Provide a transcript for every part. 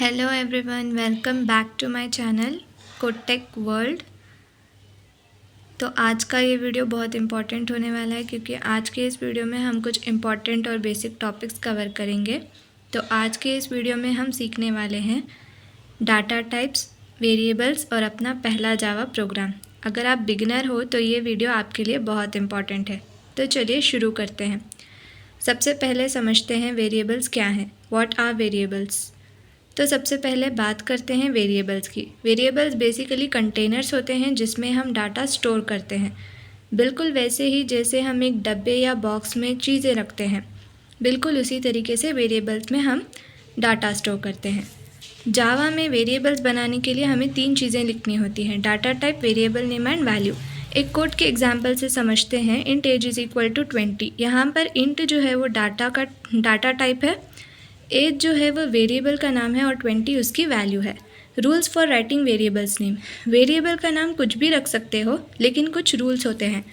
Hello everyone, welcome back to my channel Kotek World. तो आज का ये वीडियो बहुत इम्पॉर्टेंट होने वाला है क्योंकि आज के इस वीडियो में हम कुछ इम्पॉर्टेंट और बेसिक टॉपिक्स कवर करेंगे। तो आज के इस वीडियो में हम सीखने वाले हैं डाटा टाइप्स, वेरिएबल्स और अपना पहला जावा प्रोग्राम। अगर आप बिगिनर हो तो ये वीडियो आपके लिए बहुत इम्पॉर्टेंट है। तो चलिए शुरू करते हैं। सबसे पहले समझते हैं वेरिएबल्स क्या हैं। What are variables? तो सबसे पहले बात करते हैं वेरिएबल्स की। वेरिएबल्स बेसिकली कंटेनर्स होते हैं जिसमें हम डाटा स्टोर करते हैं, बिल्कुल वैसे ही जैसे हम एक डब्बे या बॉक्स में चीज़ें रखते हैं, बिल्कुल उसी तरीके से वेरिएबल्स में हम डाटा स्टोर करते हैं। जावा में वेरिएबल्स बनाने के लिए हमें 3 चीज़ें लिखनी होती हैं: data type, variable name and value. एक कोड के एग्जाम्पल से समझते हैं। Int age is equal to 20। यहाँ पर इंट जो है वो डाटा टाइप है, एज जो है वो वेरिएबल का नाम है और 20 उसकी वैल्यू है। Rules for writing variables name. Variable का नाम कुछ भी रख सकते हो, लेकिन कुछ रूल्स होते हैं।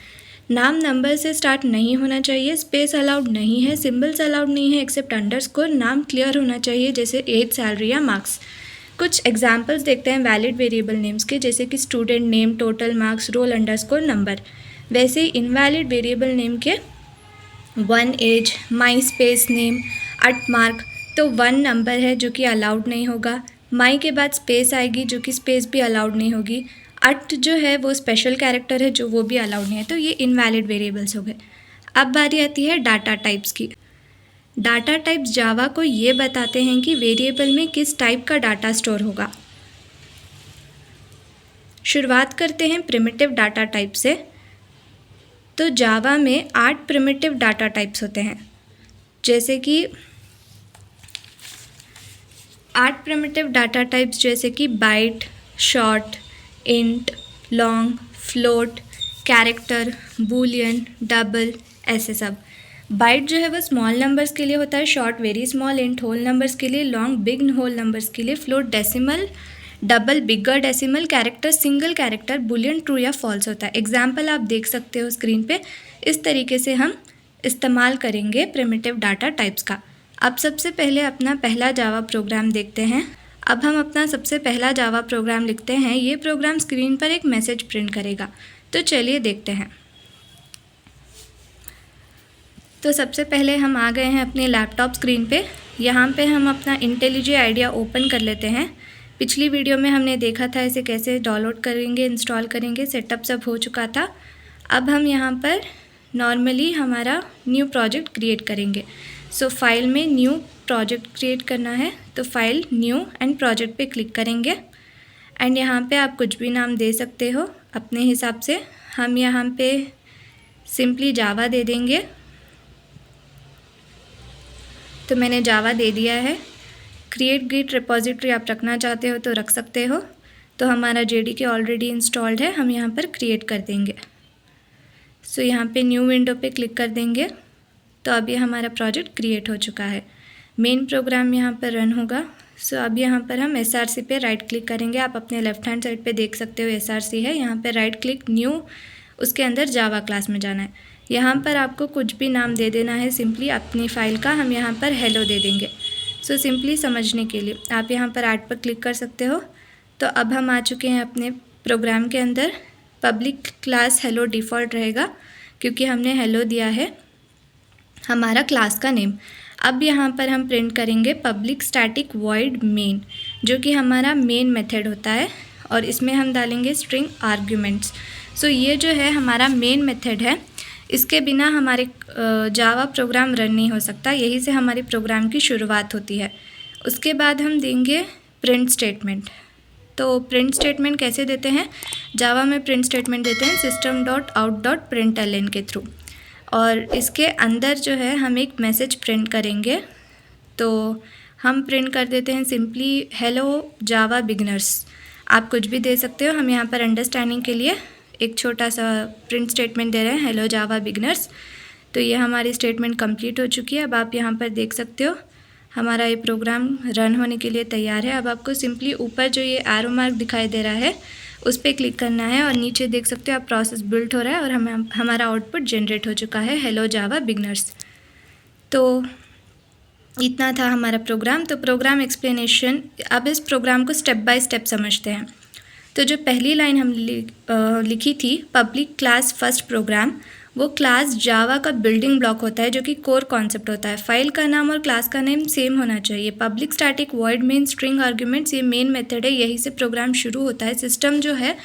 नाम नंबर से स्टार्ट नहीं होना चाहिए, स्पेस अलाउड नहीं है, सिंबल्स अलाउड नहीं है एक्सेप्ट अंडरस्कोर। नाम क्लियर होना चाहिए जैसे एज, सैलरी या मार्क्स। कुछ एग्जाम्पल्स देखते हैं वैलिड वेरिएबल नेम्स के, जैसे कि student name, total marks, roll underscore number. वैसे ही इनवैलिड वेरिएबल नेम के 1 age, my space name, @ mark. तो 1 नंबर है जो कि अलाउड नहीं होगा। माई के बाद स्पेस आएगी जो कि स्पेस भी अलाउड नहीं होगी। @ जो है वो स्पेशल कैरेक्टर है जो वो भी अलाउड नहीं है। तो ये इनवैलिड वेरिएबल्स हो गए। अब बारी आती है डाटा टाइप्स की। डाटा टाइप्स जावा को ये बताते हैं कि वेरिएबल में किस टाइप का डाटा स्टोर होगा। शुरुआत करते हैं प्रिमिटिव डाटा टाइप से। तो जावा में 8 प्रिमिटिव डाटा टाइप्स होते हैं, जैसे कि 8 प्रिमिटिव डाटा टाइप्स जैसे कि byte, short, int, long, float, character, boolean, double, ऐसे सब। बाइट जो है वो स्मॉल नंबर्स के लिए होता है, short very small, int whole numbers के लिए, लॉन्ग बिग होल नंबर्स के लिए, float decimal, double bigger decimal, character single character, boolean true या फॉल्स होता है। एग्जाम्पल आप देख सकते हो स्क्रीन पे। इस तरीके से हम इस्तेमाल करेंगे प्रिमिटिव डाटा टाइप्स का। अब सबसे पहले अपना पहला जावा प्रोग्राम देखते हैं। अब हम अपना सबसे पहला जावा प्रोग्राम लिखते हैं। ये प्रोग्राम स्क्रीन पर एक मैसेज प्रिंट करेगा। तो चलिए देखते हैं। तो सबसे पहले हम आ गए हैं अपने लैपटॉप स्क्रीन पे। यहाँ पे हम अपना इंटेलिजे आइडिया ओपन कर लेते हैं। पिछली वीडियो में हमने देखा था इसे कैसे डाउनलोड करेंगे, इंस्टॉल करेंगे, सेटअप सब हो चुका था। अब हम यहाँ पर नॉर्मली हमारा न्यू प्रोजेक्ट क्रिएट करेंगे। सो फाइल में न्यू प्रोजेक्ट क्रिएट करना है, तो फाइल, न्यू एंड प्रोजेक्ट पे क्लिक करेंगे। एंड यहाँ पे आप कुछ भी नाम दे सकते हो अपने हिसाब से। हम यहाँ पे सिंपली जावा दे देंगे। तो मैंने जावा दे दिया है। क्रिएट गिट रिपोजिटरी आप रखना चाहते हो तो रख सकते हो। तो हमारा JDK ऑलरेडी इंस्टॉल्ड है, हम यहाँ पर क्रिएट कर देंगे। सो यहाँ पे न्यू विंडो पे क्लिक कर देंगे। तो अब ये हमारा प्रोजेक्ट क्रिएट हो चुका है। मेन प्रोग्राम यहाँ पर रन होगा। सो अब यहाँ पर हम SRC पे राइट क्लिक करेंगे। आप अपने लेफ्ट हैंड साइड पे देख सकते हो SRC है। यहाँ पे राइट क्लिक, न्यू, उसके अंदर जावा क्लास में जाना है। यहाँ पर आपको कुछ भी नाम दे देना है सिंपली अपनी फ़ाइल का। हम यहाँ पर हेलो दे देंगे। सो सिंपली समझने के लिए आप यहाँ पर ऐड पर क्लिक कर सकते हो। तो अब हम आ चुके हैं अपने प्रोग्राम के अंदर। पब्लिक क्लास हेलो डिफ़ॉल्ट रहेगा क्योंकि हमने हेलो दिया है हमारा क्लास का नेम। अब यहाँ पर हम प्रिंट करेंगे पब्लिक स्टैटिक वॉइड मेन, जो कि हमारा मेन मेथड होता है, और इसमें हम डालेंगे स्ट्रिंग आर्ग्यूमेंट्स। सो ये जो है हमारा मेन मेथड है। इसके बिना हमारे जावा प्रोग्राम रन नहीं हो सकता। यही से हमारी प्रोग्राम की शुरुआत होती है। उसके बाद हम देंगे प्रिंट स्टेटमेंट। तो प्रिंट स्टेटमेंट कैसे देते हैं? जावा में प्रिंट स्टेटमेंट देते हैं system.out.println के थ्रू, और इसके अंदर जो है हम एक मैसेज प्रिंट करेंगे। तो हम प्रिंट कर देते हैं सिंपली हेलो जावा बिगिनर्स। आप कुछ भी दे सकते हो। हम यहाँ पर अंडरस्टैंडिंग के लिए एक छोटा सा प्रिंट स्टेटमेंट दे रहे हैं, हेलो जावा बिगिनर्स। तो ये हमारी स्टेटमेंट कंप्लीट हो चुकी है। अब आप यहाँ पर देख सकते हो हमारा ये प्रोग्राम रन होने के लिए तैयार है। अब आपको सिंपली ऊपर जो ये एरो मार्क दिखाई दे रहा है उस पर क्लिक करना है, और नीचे देख सकते हो आप प्रोसेस बिल्ड हो रहा है और हमारा आउटपुट जनरेट हो चुका है, हेलो जावा बिगिनर्स। तो इतना था हमारा प्रोग्राम। तो प्रोग्राम एक्सप्लेनेशन, अब इस प्रोग्राम को स्टेप बाय स्टेप समझते हैं। तो जो पहली लाइन हम लिखी थी, पब्लिक क्लास फर्स्ट प्रोग्राम, वो क्लास जावा का बिल्डिंग ब्लॉक होता है, जो कि कोर कॉन्सेप्ट होता है। फाइल का नाम और क्लास का नेम सेम होना चाहिए। Public static void main string arguments, ये मेन मेथड है, यही से प्रोग्राम शुरू होता है। सिस्टम जो है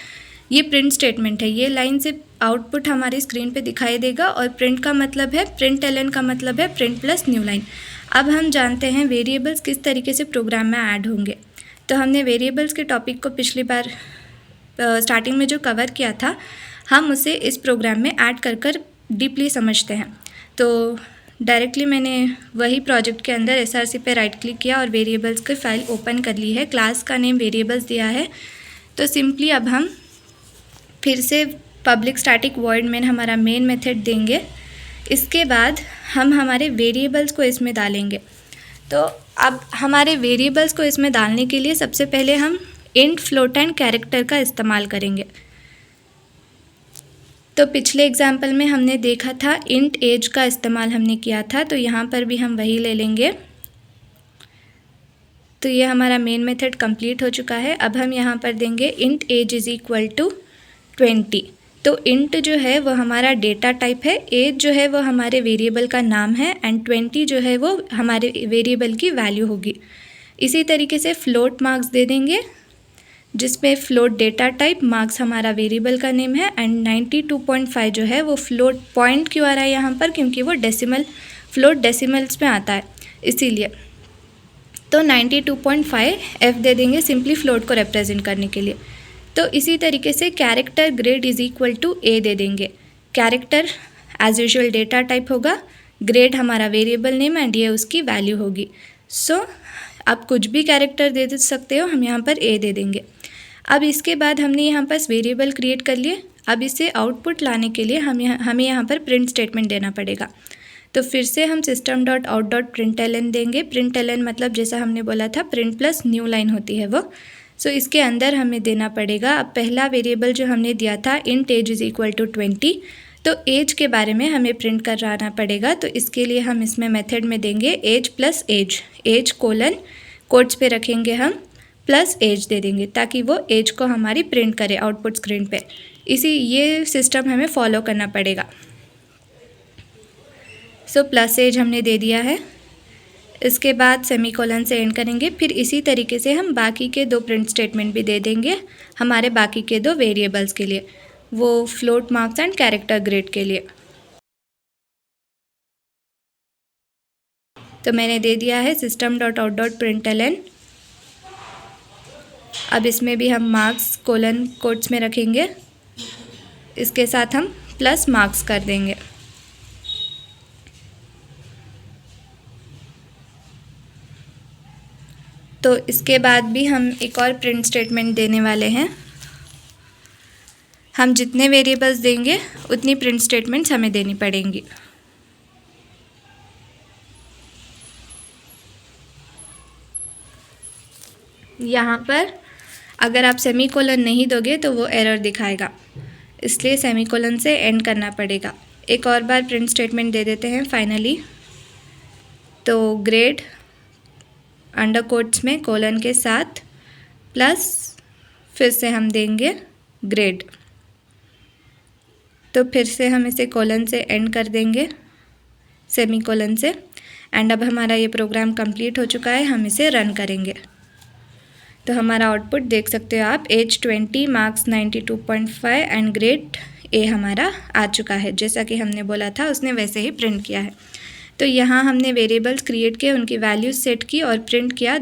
ये प्रिंट स्टेटमेंट है, ये लाइन से आउटपुट हमारी स्क्रीन पे दिखाई देगा। और प्रिंट का मतलब है, प्रिंट एलन का मतलब है प्रिंट प्लस न्यू लाइन। अब हम जानते हैं वेरिएबल्स किस तरीके से प्रोग्राम में ऐड होंगे। तो हमने वेरिएबल्स के टॉपिक को पिछली बार स्टार्टिंग में जो कवर किया था, हम उसे इस प्रोग्राम में ऐड कर डीपली समझते हैं। तो डायरेक्टली मैंने वही प्रोजेक्ट के अंदर SRC पे राइट क्लिक किया और वेरिएबल्स की फ़ाइल ओपन कर ली है। क्लास का नेम वेरिएबल्स दिया है। तो सिंपली अब हम फिर से पब्लिक स्टैटिक वॉइड मेन हमारा मेन मेथड देंगे। इसके बाद हम हमारे वेरिएबल्स को इसमें डालेंगे। तो अब हमारे वेरिएबल्स को इसमें डालने के लिए सबसे पहले हम इंट, फ्लोट एंड कैरेक्टर का इस्तेमाल करेंगे। तो पिछले एग्जाम्पल में हमने देखा था इंट एज का इस्तेमाल हमने किया था, तो यहाँ पर भी हम वही ले लेंगे। तो ये हमारा मेन मेथड कंप्लीट हो चुका है। अब हम यहाँ पर देंगे int age is equal to 20। तो इंट जो है वो हमारा डेटा टाइप है, एज जो है वो हमारे वेरिएबल का नाम है, एंड 20 जो है वो हमारे वेरिएबल की वैल्यू होगी। इसी तरीके से फ्लोट मार्क्स दे देंगे, जिसमें फ्लोट डेटा टाइप, मार्क्स हमारा वेरिएबल का नेम है, एंड 92.5 जो है वो फ्लोट। पॉइंट क्यों आ रहा है यहाँ पर, क्योंकि वो डेसिमल, फ्लोट डेसिमल्स में आता है इसीलिए। तो 92.5 F दे देंगे सिंपली फ्लोट को रिप्रेजेंट करने के लिए। तो इसी तरीके से character grade is equal to A दे देंगे। Character as usual data type होगा, ग्रेड हमारा वेरिएबल नेम, एंड ये उसकी वैल्यू होगी। सो आप कुछ भी कैरेक्टर दे सकते हो, हम यहाँ पर A दे देंगे। अब इसके बाद हमने यहाँ पर वेरिएबल क्रिएट कर लिए। अब इसे आउटपुट लाने के लिए हमें यहाँ पर प्रिंट स्टेटमेंट देना पड़ेगा। तो फिर से हम system dot out dot println देंगे। प्रिंट एलन मतलब जैसा हमने बोला था प्रिंट प्लस न्यू लाइन होती है वो। सो इसके अंदर हमें देना पड़ेगा, अब पहला वेरिएबल जो हमने दिया था int age is equal to 20, तो एज के बारे में हमें प्रिंट कराना पड़ेगा। तो इसके लिए हम इसमें मेथड में देंगे age plus age, age colon quotes पे रखेंगे हम, प्लस एज दे देंगे, ताकि वो एज को हमारी प्रिंट करे आउटपुट स्क्रीन पे। ये सिस्टम हमें फॉलो करना पड़ेगा। सो प्लस एज हमने दे दिया है। इसके बाद सेमीकोलन से एंड करेंगे। फिर इसी तरीके से हम बाकी के 2 प्रिंट स्टेटमेंट भी दे देंगे हमारे बाकी के 2 वेरिएबल्स के लिए, वो float marks and character grade के लिए। तो मैंने दे दिया है system dot out dot println. अब इसमें भी हम मार्क्स कोलन कोट्स में रखेंगे, इसके साथ हम प्लस मार्क्स कर देंगे। तो इसके बाद भी हम एक और प्रिंट स्टेटमेंट देने वाले हैं। हम जितने वेरिएबल्स देंगे उतनी प्रिंट स्टेटमेंट्स हमें देनी पड़ेंगी। यहाँ पर अगर आप सेमीकोलन नहीं दोगे तो वो एरर दिखाएगा, इसलिए सेमीकोलन से एंड करना पड़ेगा। एक और बार प्रिंट स्टेटमेंट दे देते हैं फाइनली। तो ग्रेड अंडर कोट्स में कोलन के साथ प्लस, फिर से हम देंगे ग्रेड। तो फिर से हम इसे कोलन से एंड कर देंगे सेमीकोलन से। एंड अब हमारा ये प्रोग्राम कंप्लीट हो चुका है, हम इसे रन करेंगे। तो हमारा आउटपुट देख सकते हो आप, age 20, marks 92.5 and grade A हमारा आ चुका है। जैसा कि हमने बोला था उसने वैसे ही प्रिंट किया है। तो यहाँ हमने वेरिएबल्स क्रिएट किए, उनकी वैल्यूज सेट की और प्रिंट किया।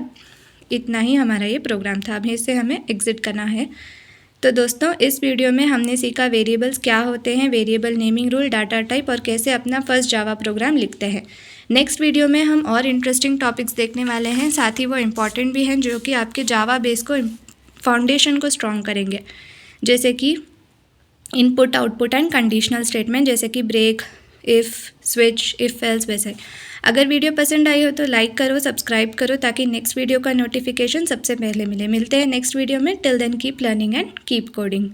इतना ही हमारा ये प्रोग्राम था। अब इससे हमें एग्जिट करना है। तो दोस्तों इस वीडियो में हमने सीखा वेरिएबल्स क्या होते हैं, variable naming rule, data type, और कैसे अपना फर्स्ट जावा प्रोग्राम लिखते हैं। नेक्स्ट वीडियो में हम और इंटरेस्टिंग टॉपिक्स देखने वाले हैं, साथ ही वो इम्पॉर्टेंट भी हैं जो कि आपके जावा बेस को, फाउंडेशन को स्ट्रॉन्ग करेंगे, जैसे कि input, output and conditional statement, जैसे कि break, if, switch, if else वैसे। अगर वीडियो पसंद आई हो तो लाइक करो, सब्सक्राइब करो, ताकि नेक्स्ट वीडियो का नोटिफिकेशन सबसे पहले मिले। मिलते हैं नेक्स्ट वीडियो में। Till then keep learning and keep coding.